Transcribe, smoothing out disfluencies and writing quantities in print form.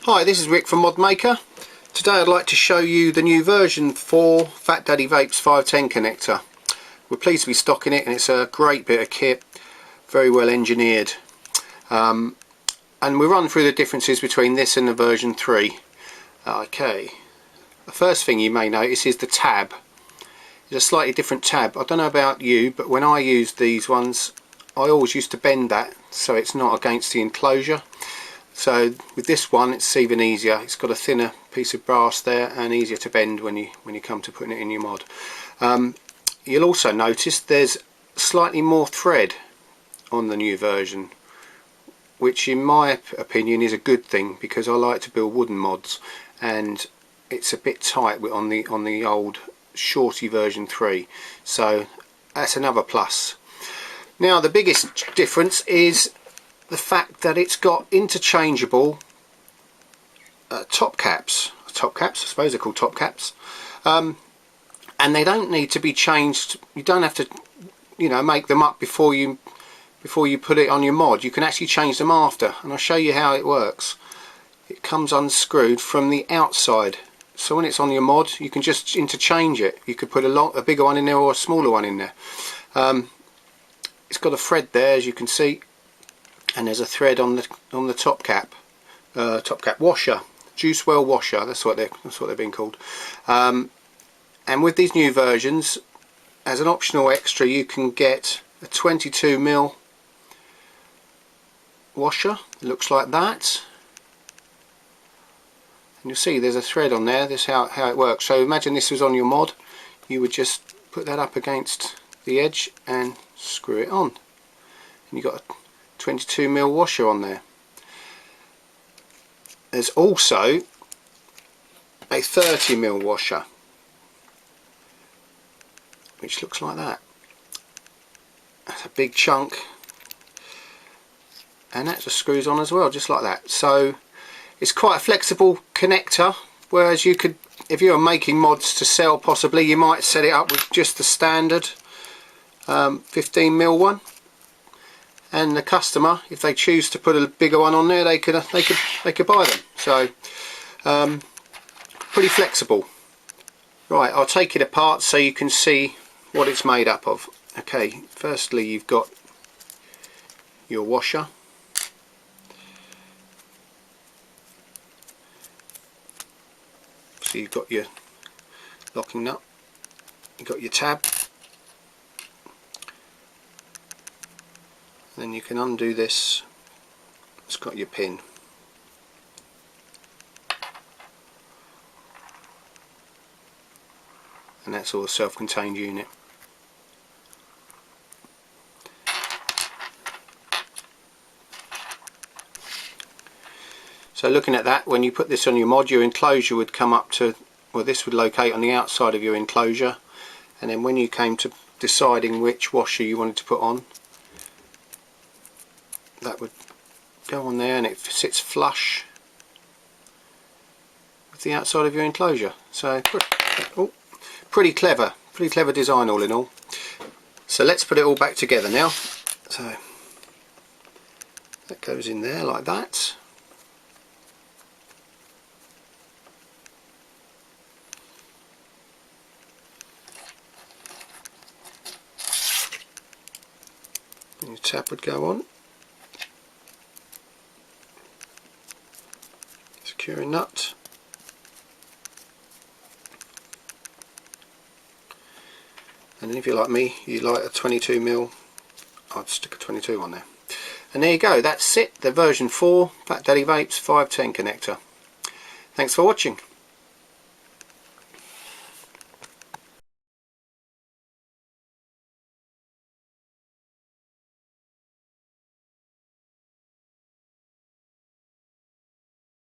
Hi, this is Rick from Mod Maker. Today I'd like to show you the new version for Fat Daddy Vapes 510 connector. We're pleased to be stocking it, and it's a great bit of kit, very well engineered. And we run through the differences between this and the version 3. Okay, the first thing you may notice is the tab. It's a slightly different tab. I don't know about you, but when I use these ones I always used to bend that so it's not against the enclosure. So with this one it's even easier. It's got a thinner piece of brass there and easier to bend when you come to putting it in your mod. You'll also notice there's slightly more thread on the new version, which in my opinion is a good thing, because I like to build wooden mods and it's a bit tight on the old shorty version 3, so that's another plus. Now the biggest difference is the fact that it's got interchangeable top caps. I suppose they're called top caps, and they don't need to be changed. You don't have to, make them up before you put it on your mod. You can actually change them after, and I'll show you how it works. It comes unscrewed from the outside, so when it's on your mod you can just interchange it. You could put a bigger one in there or a smaller one in there. It's got a thread there, as you can see, and there's a thread on the top cap washer, juice well washer. That's what they're being called. And with these new versions, as an optional extra, you can get a 22mm washer. It looks like that, and you'll see there's a thread on there. This is how it works. So imagine this was on your mod. You would just put that up against the edge and screw it on, and you've got a 22mm washer on there. There's also a 30mm washer, which looks like that. That's a big chunk, and that just screws on as well, just like that. So it's quite a flexible connector, whereas you could, if you're making mods to sell possibly, you might set it up with just the standard 15mm one, and the customer, if they choose to put a bigger one on there, they could buy them. So pretty flexible. Right, I'll take it apart so you can see what it's made up of. Okay, firstly you've got your washer. So you've got your locking nut, you've got your tab, then you can undo this. It's got your pin, and that's all a self-contained unit. So looking at that, when you put this on your mod, your enclosure would come up to, well, this would locate on the outside of your enclosure, and then when you came to deciding which washer you wanted to put on, that would go on there and it sits flush with the outside of your enclosure. So pretty clever design all in all. So let's put it all back together now. So that goes in there like that. And your tab would go on. Securing nut. And then if you're like me, you like a 22mm, I'd stick a 22 on there. And there you go, that's it, the version 4 Fat Daddy Vapes 510 connector. Thanks for watching.